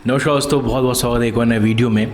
नमस्कार दोस्तों, बहुत बहुत स्वागत है एक और नए वीडियो में।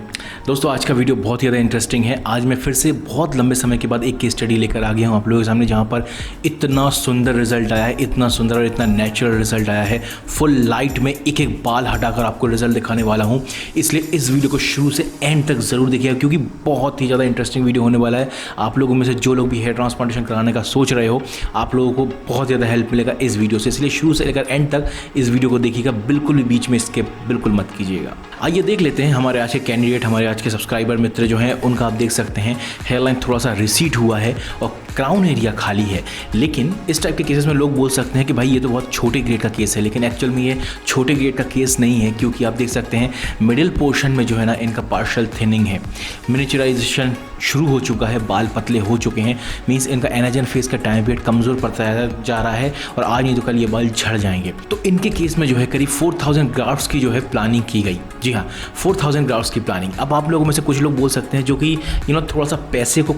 दोस्तों आज का वीडियो बहुत ही ज़्यादा इंटरेस्टिंग है। आज मैं फिर से बहुत लंबे समय के बाद एक केस स्टडी लेकर आ गया हूँ आप लोगों के सामने, जहाँ पर इतना सुंदर रिजल्ट आया है, इतना सुंदर और इतना नेचुरल रिजल्ट आया है। फुल लाइट में एक एक बाल हटाकर आपको रिजल्ट दिखाने वाला हूँ, इसलिए इस वीडियो को शुरू से एंड तक ज़रूर देखिएगा, क्योंकि बहुत ही ज़्यादा इंटरेस्टिंग वीडियो होने वाला है। आप लोगों में से जो लोग भी हेयर ट्रांसप्लांटेशन कराने का सोच रहे हो, आप लोगों को बहुत ज़्यादा हेल्प मिलेगा इस वीडियो से, इसलिए शुरू से लेकर एंड तक इस वीडियो को देखिएगा, बिल्कुल भी बीच में स्किप बिल्कुल मत कीजिएगा। आइए देख लेते हैं हमारे आज के कैंडिडेट, हमारे आज के सब्सक्राइबर मित्र जो हैं उनका। आप देख सकते हैं हेयरलाइन थोड़ा सा रिसीड हुआ है और क्राउन एरिया खाली है। लेकिन इस टाइप के केसेस में लोग बोल सकते हैं कि भाई ये तो बहुत छोटे ग्रेड का केस है, लेकिन एक्चुअल में ये छोटे ग्रेड का केस नहीं है, क्योंकि आप देख सकते हैं मिडिल पोर्शन में जो है ना इनका पार्शियल थिनिंग है, मिनिचराइजेशन शुरू हो चुका है, बाल पतले हो चुके हैं। मीन्स इनका एनाजन फेस का टाइम पीरियड कमज़ोर पड़ता जा रहा है और आज नहीं तो कल ये बाल झड़ जाएंगे। तो इनके केस में जो है करीब 4000 ग्राफ्ट्स की जो है प्लानिंग की गई। जी हाँ, 4000 ग्राफ्ट्स की प्लानिंग। अब आप लोगों में से कुछ लोग बोल सकते हैं जो कि थोड़ा सा पैसे को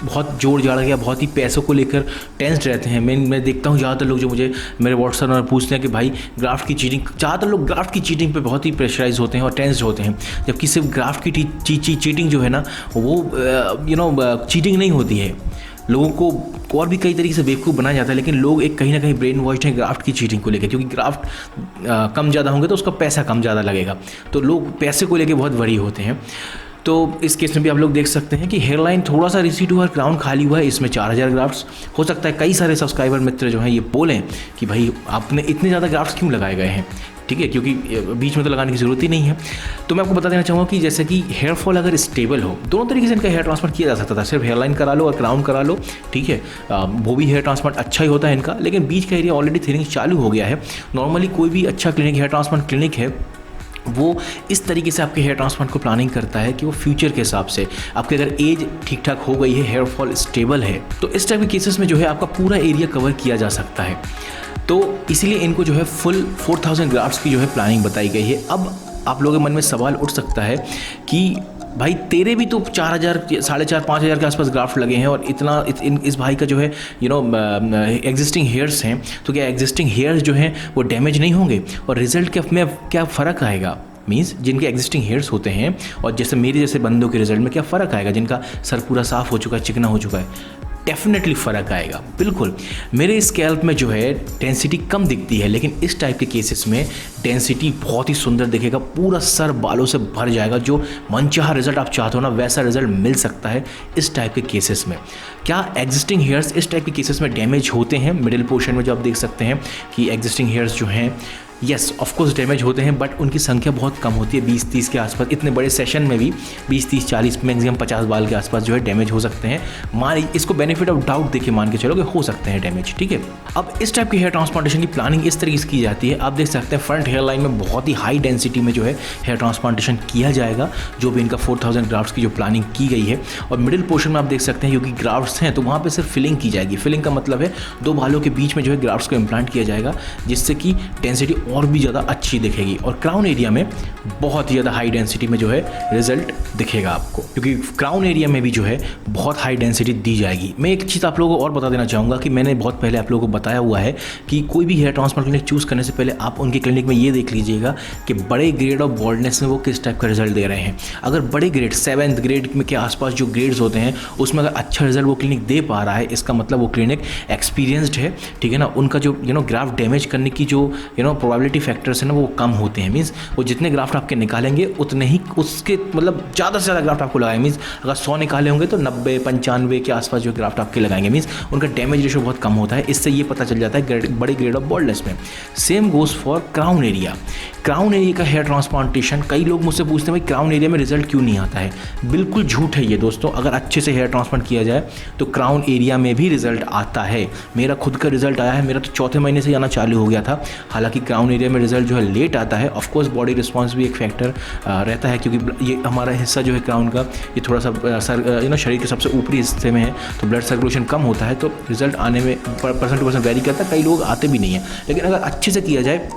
बहुत जोड़ जाड़ गया, बहुत ही पैसों को लेकर टेंस्ड रहते हैं। मैं देखता हूँ ज़्यादातर लोग जो मुझे मेरे व्हाट्सएप में पूछते हैं कि भाई ग्राफ्ट की चीटिंग, ज़्यादातर लोग ग्राफ्ट की चीटिंग पे बहुत ही प्रेशराइज होते हैं और टेंस्ड होते हैं, जबकि सिर्फ ग्राफ्ट की चीटिंग जो है ना वो चीटिंग नहीं होती है। लोगों को और भी कई तरीके से बेवकूफ़ बनाया जाता है, लेकिन लोग एक कहीं ना कहीं ब्रेन वॉश्ड हैं ग्राफ्ट की चीटिंग को लेकर, क्योंकि ग्राफ्ट कम ज़्यादा होंगे तो उसका पैसा कम ज़्यादा लगेगा, तो लोग पैसे को लेकर बहुत वरी होते हैं। तो इस केस में भी आप लोग देख सकते हैं कि हेयरलाइन थोड़ा सा रिसीड हुआ है, क्राउन खाली हुआ है, इसमें 4000 ग्राफ्ट्स। हो सकता है कई सारे सब्सक्राइबर मित्र जो हैं ये बोलें कि भाई आपने इतने ज़्यादा ग्राफ्ट्स क्यों लगाए गए हैं, ठीक है, क्योंकि बीच में तो लगाने की ज़रूरत ही नहीं है। तो मैं आपको बता देना चाहूँगा कि जैसे कि हेयर फॉल अगर स्टेबल हो, दोनों तरीके से इनका हेयर ट्रांसप्लांट किया जा सकता था। सिर्फ हेयरलाइन करा लो और क्राउन करा लो, ठीक है, वो भी हेयर ट्रांसप्लांट अच्छा ही होता है इनका, लेकिन बीच का एरिया ऑलरेडी थिनिंग चालू हो गया है। नॉर्मली कोई भी अच्छा क्लिनिक, हेयर ट्रांसप्लांट क्लिनिक है, वो इस तरीके से आपके हेयर ट्रांसप्लांट को प्लानिंग करता है कि वो फ्यूचर के हिसाब से आपकी अगर एज ठीक ठाक हो गई है, हेयर फॉल स्टेबल है, तो इस टाइप के केसेस में जो है आपका पूरा एरिया कवर किया जा सकता है। तो इसीलिए इनको जो है फुल 4000 ग्राफ्ट्स की जो है प्लानिंग बताई गई है। अब आप लोगों के मन में सवाल उठ सकता है कि भाई तेरे भी तो 4000, 4500, 5000 के आसपास ग्राफ्ट लगे हैं और इस भाई का जो है एग्जिस्टिंग हेयर्स हैं, तो क्या एग्जिस्टिंग हेयर्स जो हैं वो डैमेज नहीं होंगे और रिजल्ट में क्या फ़र्क आएगा? मीन्स जिनके एग्जिस्टिंग हेयर्स होते हैं और जैसे मेरे जैसे बंदों के रिजल्ट में क्या फ़र्क आएगा, जिनका सर पूरा साफ़ हो चुका है, चिकना हो चुका है? डेफिनेटली फ़र्क आएगा, बिल्कुल। मेरे स्कैल्प में जो है डेंसिटी कम दिखती है, लेकिन इस टाइप के केसेस में डेंसिटी बहुत ही सुंदर दिखेगा, पूरा सर बालों से भर जाएगा। जो मनचाहा रिजल्ट आप चाहते हो ना, वैसा रिजल्ट मिल सकता है इस टाइप के केसेस में। क्या एग्जिस्टिंग हेयर्स इस टाइप के केसेस में डैमेज होते हैं? मिडिल पोर्शन में जो आप देख सकते हैं कि एग्जिस्टिंग हेयर्स जो हैं, यस ऑफकोर्स डैमेज होते हैं, बट उनकी संख्या बहुत कम होती है, 20-30 के आसपास। इतने बड़े सेशन में भी 20-30-40 मैक्सिमम 50 बाल के आसपास जो है डैमेज हो सकते हैं। इसको बेनिफिट ऑफ डाउट देखिए मान के चलो कि हो सकते हैं डैमेज, ठीक है। अब इस टाइप की हेयर ट्रांसप्लांटेशन की प्लानिंग इस तरीके से की जाती है। आप देख सकते हैं फ्रंट हेयर लाइन में बहुत ही हाई डेंसिटी में जो है हेयर ट्रांसप्लांटेशन किया जाएगा, जो भी इनका 4000 ग्राफ्ट्स की जो प्लानिंग की गई है। और मिडिल पोर्शन में आप देख सकते हैं क्योंकि ग्राफ्ट्स हैं तो वहाँ पर सिर्फ फिलिंग की जाएगी। फिलिंग का मतलब है दो बालों के बीच में जो है ग्राफ्ट्स को इम्प्लांट किया जाएगा, जिससे कि डेंसिटी और भी ज़्यादा अच्छी दिखेगी। और क्राउन एरिया में बहुत ही ज़्यादा हाई डेंसिटी में जो है रिजल्ट दिखेगा आपको, क्योंकि क्राउन एरिया में भी जो है बहुत हाई डेंसिटी दी जाएगी। मैं एक चीज़ आप लोगों को और बता देना चाहूँगा कि मैंने बहुत पहले आप लोगों को बताया हुआ है कि कोई भी हेयर ट्रांसप्लांट क्लिनिक चूज़ करने से पहले आप उनके क्लिनिक में ये देख लीजिएगा कि बड़े ग्रेड ऑफ बॉल्डनेस में वो किस टाइप का रिजल्ट दे रहे हैं। अगर बड़े ग्रेड 7th ग्रेड में के आसपास जो ग्रेड्स होते हैं उसमें अगर अच्छा रिजल्ट वो क्लिनिक दे पा रहा है, इसका मतलब वो क्लिनिक एक्सपीरियंस्ड है, ठीक है ना। उनका जो ग्राफ्ट डैमेज करने की जो प्रोबेबिलिटी फैक्टर्स है ना वो कम होते हैं। मीन्स वो जितने ग्राफ्ट आपके निकालेंगे उतने ही उसके मतलब ज़्यादा से ज़्यादा ग्राफ्ट आपको लगाएंगे। मीन्स अगर 100 निकाले होंगे तो 90-95 के आसपास जो ग्राफ्ट आपके लगाएंगे। मीन्स उनका डैमेज रेशो बहुत कम होता है। इससे ये पता चल जाता है बड़े ग्रेड ऑफ बॉल्डनेस में। Same goes for crown area. Crown area का हेयर ट्रांसप्लांटेशन, कई लोग मुझसे पूछते हैं भाई क्राउन एरिया में रिजल्ट क्यों नहीं आता है। बिल्कुल झूठ है ये दोस्तों। अगर अच्छे से हेयर ट्रांसप्लांट किया जाए तो क्राउन एरिया में भी रिजल्ट आता है। मेरा खुद का रिजल्ट आया है, मेरा तो 4थे महीने से आना चालू हो गया था। हालांकि क्राउन एरिया में रिजल्ट जो है लेट आता है। ऑफकोर्स बॉडी रिस्पॉन्स भी एक फैक्टर रहता है, क्योंकि ये हमारा हिस्सा जो है क्राउन का ये थोड़ा सा शरीर के सबसे ऊपरी हिस्से में है, तो ब्लड सर्कुलेशन कम होता है, तो रिजल्ट आने में पर्सन टू पर्सन वेरी करता है। कई लोग आते भी नहीं हैं, लेकिन अगर अच्छे से किया जाए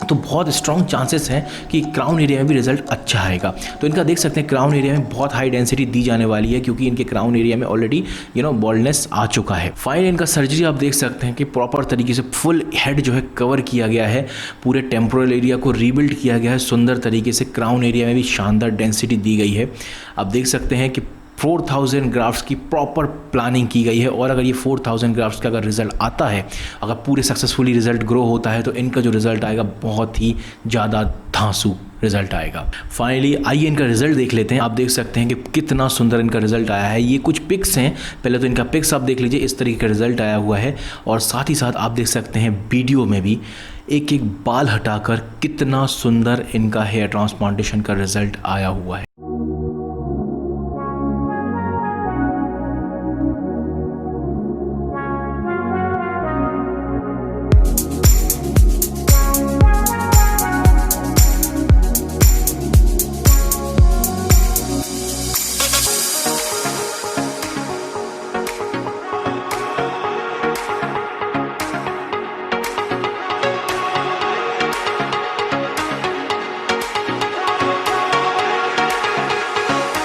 तो बहुत स्ट्रॉन्ग चांसेस हैं कि क्राउन एरिया में भी रिजल्ट अच्छा आएगा। तो इनका देख सकते हैं क्राउन एरिया में बहुत हाई डेंसिटी दी जाने वाली है, क्योंकि इनके क्राउन एरिया में ऑलरेडी बॉल्डनेस आ चुका है। फाइनली इनका सर्जरी आप देख सकते हैं कि प्रॉपर तरीके से फुल हेड जो है कवर किया गया है, पूरे टेम्पोरल एरिया को रीबिल्ड किया गया है सुंदर तरीके से। क्राउन एरिया में भी शानदार डेंसिटी दी गई है। आप देख सकते हैं कि 4000 ग्राफ्ट्स की प्रॉपर प्लानिंग की गई है, और अगर ये 4000 ग्राफ्ट्स का अगर रिजल्ट आता है, अगर पूरे सक्सेसफुली रिजल्ट ग्रो होता है, तो इनका जो रिजल्ट आएगा बहुत ही ज़्यादा धांसू रिजल्ट आएगा। फाइनली आइए इनका रिजल्ट देख लेते हैं। आप देख सकते हैं कि कितना सुंदर इनका रिजल्ट आया है। ये कुछ पिक्स हैं, पहले तो इनका पिक्स आप देख लीजिए, इस तरीके का रिजल्ट आया हुआ है। और साथ ही साथ आप देख सकते हैं वीडियो में भी एक एक बाल हटाकर कितना सुंदर इनका हेयर ट्रांसप्लांटेशन का रिजल्ट आया हुआ है।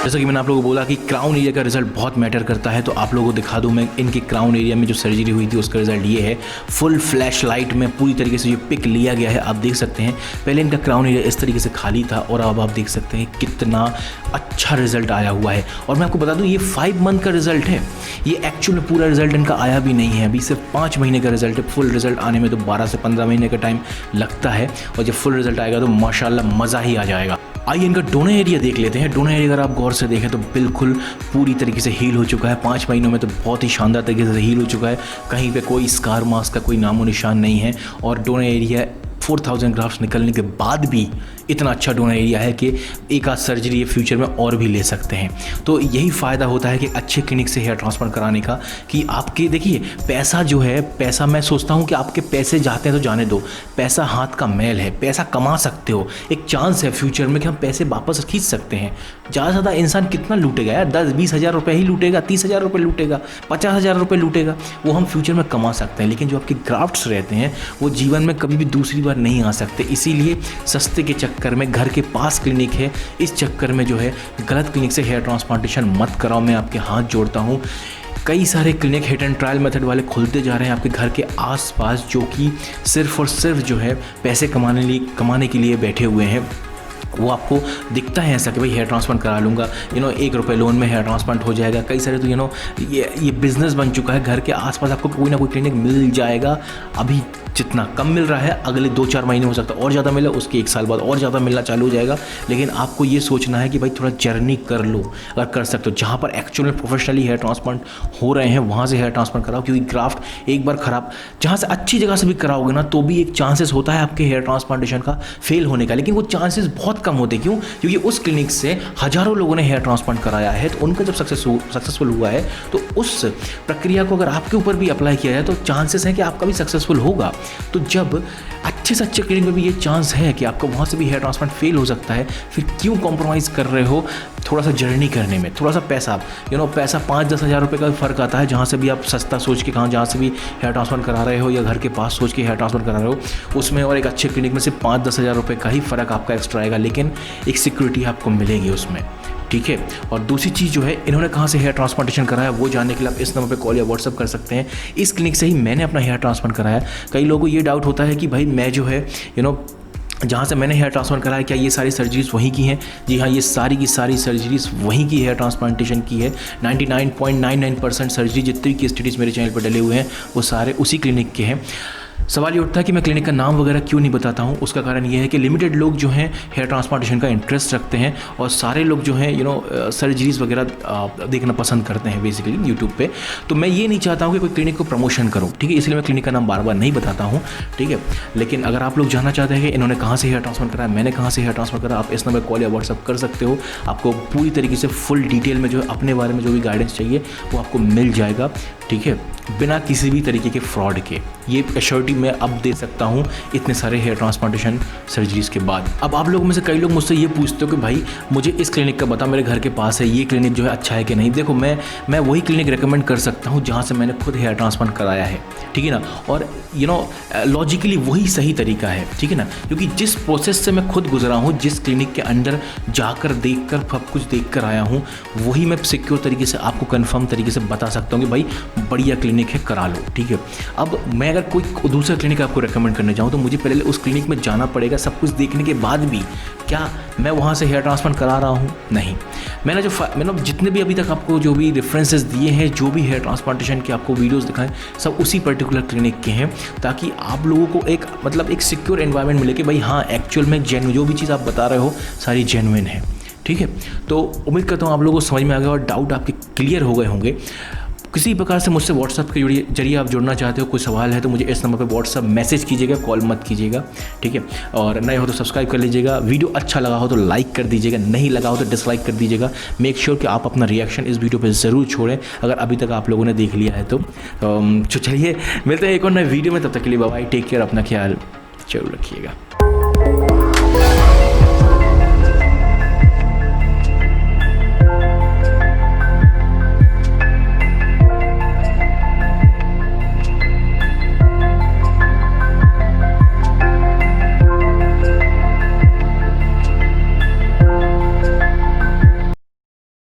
जैसा कि मैंने आप लोगों को बोला कि क्राउन एरिया का रिजल्ट बहुत मैटर करता है, तो आप लोगों को दिखा दूं मैं इनके क्राउन एरिया में जो सर्जरी हुई थी उसका रिजल्ट ये है। फुल फ्लैश लाइट में पूरी तरीके से ये पिक लिया गया है। आप देख सकते हैं पहले इनका क्राउन एरिया इस तरीके से खाली था, और अब आप देख सकते हैं कितना अच्छा रिजल्ट आया हुआ है। और मैं आपको बता दूँ ये 5 मंथ का रिजल्ट है, ये एक्चुअल में पूरा रिजल्ट इनका आया भी नहीं है, अभी सिर्फ 5 महीने का रिजल्ट है। फुल रिजल्ट आने में तो 12 से 15 महीने का टाइम लगता है, और जब फुल रिजल्ट आएगा तो माशाल्लाह मज़ा ही आ जाएगा। आइए इनका डोनर एरिया देख लेते हैं। डोनर एरिया अगर आप गौर से देखें तो बिल्कुल पूरी तरीके से हील हो चुका है। 5 महीनों में तो बहुत ही शानदार तरीके से हील हो चुका है, कहीं पे कोई स्कार मार्क्स का कोई नामो निशान नहीं है। और डोनर एरिया 4000 ग्राफ्ट्स निकलने के बाद भी इतना अच्छा डोनर एरिया है कि एक आध सर्जरी ये फ्यूचर में और भी ले सकते हैं। तो यही फ़ायदा होता है कि अच्छे क्लिनिक से हेयर ट्रांसप्लांट कराने का, कि आपके देखिए पैसा जो है, पैसा मैं सोचता हूँ कि आपके पैसे जाते हैं तो जाने दो, पैसा हाथ का मैल है, पैसा कमा सकते हो, एक चांस है फ्यूचर में कि हम पैसे वापस खींच सकते हैं। ज़्यादा से ज़्यादा इंसान कितना लूटेगा यार, 10-20 हज़ार रुपये ही लूटेगा, 30,000 रुपये लूटेगा, 50,000 रुपये लूटेगा, वो हम फ्यूचर में कमा सकते हैं। लेकिन जो आपके ग्राफ्ट्स रहते हैं वो जीवन में कभी भी दूसरी बार नहीं आ सकते। इसीलिए सस्ते के चक्कर में, घर के पास क्लिनिक है इस चक्कर में जो है गलत क्लिनिक से हेयर ट्रांसप्लांटेशन मत कराओ। मैं आपके हाथ जोड़ता हूँ। कई सारे clinic hit and trial method वाले खुलते जा रहे हैं आपके घर के आसपास, जो कि सिर्फ और सिर्फ जो है पैसे कमाने के लिए बैठे हुए हैं। वो आपको दिखता है ऐसा कि भाई हेयर ट्रांसप्लांट करा लूँगा, 1 रुपये लोन में हेयर ट्रांसप्लांट हो जाएगा। कई सारे तो ये बिज़नेस बन चुका है। घर के आसपास आपको कोई ना कोई क्लिनिक मिल जाएगा। अभी जितना कम मिल रहा है अगले 2-4 महीने हो सकता है और ज़्यादा मिले, उसके 1 साल बाद और ज़्यादा मिलना चालू हो जाएगा। लेकिन आपको ये सोचना है कि भाई थोड़ा जर्नी कर लो, अगर कर सकते हो। जहाँ पर एक्चुअल में प्रोफेशनली हेयर ट्रांसप्लांट हो रहे हैं वहाँ से हेयर ट्रांसप्लांट कराओ, क्योंकि ग्राफ्ट एक बार ख़राब, जहाँ से अच्छी जगह से भी कराओगे ना तो भी एक चांसेस होता है आपके हेयर ट्रांसप्लांटेशन का फेल होने का। लेकिन वो चांसेस बहुत कम होते। क्यों? क्योंकि उस क्लिनिक से हज़ारों लोगों ने हेयर ट्रांसप्लांट कराया है, तो उनका जब सक्सेसफुल हुआ है तो उस प्रक्रिया को अगर आपके ऊपर भी अप्लाई किया जाए तो चांसेस हैं कि आपका भी सक्सेसफुल होगा। तो जब अच्छे से अच्छे क्लिनिक में भी ये चांस है कि आपका वहाँ से भी हेयर ट्रांसप्लांट फेल हो सकता है, फिर क्यों कॉम्प्रोमाइज़ कर रहे हो थोड़ा सा जर्नी करने में? थोड़ा सा पैसा, पैसा 5-10 हज़ार रुपये का फ़र्क आता है। जहाँ से भी आप सस्ता सोच के जहाँ से भी हेयर ट्रांसप्लांट करा रहे हो या घर के पास सोच के हेयर ट्रांसप्लांट करा रहे हो, उसमें और एक अच्छे क्लिनिक में से 5-10 हज़ार रुपये का ही फ़र्क आपका एक्स्ट्रा आएगा, लेकिन एक सिक्योरिटी आपको मिलेगी उसमें। ठीक है। और दूसरी चीज़ जो है, इन्होंने कहाँ से हेयर ट्रांसप्लांटेशन कराया वो जानने के लिए आप इस नंबर पे कॉल या व्हाट्सअप कर सकते हैं। इस क्लिनिक से ही मैंने अपना हेयर ट्रांसप्लांट कराया। कई लोगों को ये डाउट होता है कि भाई मैं जो है जहाँ से मैंने हेयर ट्रांसप्लांट कराया क्या ये सारी सर्जरीज़ वहीं की हैं? जी हाँ, ये सारी की सारी सर्जरीज़ वहीं की हेयर ट्रांसप्लांटेशन की है। 99.99% सर्जरी जितनी की स्टडीज़ मेरे चैनल पर डले हुए हैं वो सारे उसी क्लिनिक के हैं। सवाल ये उठता है कि मैं क्लिनिक का नाम वगैरह क्यों नहीं बताता हूँ। उसका कारण ये है कि लिमिटेड लोग जो हैं हेयर ट्रांसप्लांटेशन का इंटरेस्ट रखते हैं, और सारे लोग जो हैं सर्जरीज़ वगैरह देखना पसंद करते हैं बेसिकली यूट्यूब पे। तो मैं ये नहीं चाहता हूँ कि कोई क्लिनिक को प्रमोशन करूँ, ठीक है, इसलिए मैं क्लिनिक का नाम बार बार नहीं बताता हूँ, ठीक है। लेकिन अगर आप लोग जानना चाहते हैं कि इन्होंने कहाँ से हेयर ट्रांसप्लांट कराया, मैंने कहाँ से हेयर ट्रांसप्लांट करा, आप इस नंबर कॉल या व्हाट्सअप कर सकते हो। आपको पूरी तरीके से फुल डिटेल में जो है अपने बारे में जो भी गाइडेंस चाहिए वो आपको मिल जाएगा, ठीक है, बिना किसी भी तरीके के फ्रॉड के। ये एश्योरिटी बॉडी मैं अब दे सकता हूँ इतने सारे हेयर ट्रांसप्लांटेशन सर्जरीज़ के बाद। अब आप लोगों में से कई लोग मुझसे ये पूछते हो कि भाई मुझे इस क्लिनिक का बता, मेरे घर के पास है, ये क्लिनिक जो है अच्छा है कि नहीं। देखो मैं वही क्लिनिक रिकमेंड कर सकता हूँ जहाँ से मैंने खुद हेयर ट्रांसप्लांट कराया है, ठीक है ना। और लॉजिकली वही सही तरीका है, ठीक है ना, क्योंकि जिस प्रोसेस से मैं खुद गुजरा हूँ, जिस क्लिनिक के अंदर जाकर देखकर सब कुछ देख कर आया हूँ, वही मैं सिक्योर तरीके से आपको कंफर्म तरीके से बता सकता हूँ कि भाई बढ़िया क्लिनिक है, करा लो, ठीक है। अब मैं अगर कोई दूसरा क्लिनिक आपको रेकमेंड करने जाऊँ तो मुझे पहले उस क्लिनिक में जाना पड़ेगा। सब कुछ देखने के बाद भी क्या मैं वहाँ से हेयर ट्रांसप्लांट करा रहा हूँ? नहीं। मैंने जितने भी अभी तक आपको जो भी रेफरेंसेस दिए हैं, जो भी हेयर ट्रांसप्लांटेशन के आपको वीडियोस दिखाएं, सब उसी पर्टिकुलर क्लिनिक के हैं, ताकि आप लोगों को एक सिक्योर एनवायरनमेंट मिले कि भाई हाँ एक्चुअल में जो भी चीज़ आप बता रहे हो सारी जेन्युइन है, ठीक है। तो उम्मीद करता हूँ आप लोगों को समझ में आ गया और डाउट आपके क्लियर हो गए होंगे। किसी प्रकार से मुझसे व्हाट्सअप के जरिए आप जुड़ना चाहते हो, कोई सवाल है तो मुझे इस नंबर पर व्हाट्सअप मैसेज कीजिएगा, कॉल मत कीजिएगा, ठीक है। और नए हो तो सब्सक्राइब कर लीजिएगा, वीडियो अच्छा लगा हो तो लाइक कर दीजिएगा, नहीं लगा हो तो डिसलाइक कर दीजिएगा। मेक श्योर कि आप अपना रिएक्शन इस वीडियो पर ज़रूर छोड़ें अगर अभी तक आप लोगों ने देख लिया है तो। चलिए मिलते हैं एक और नए वीडियो में, तब तक के लिए बाय बाय, टेक केयर, अपना ख्याल जरूर रखिएगा।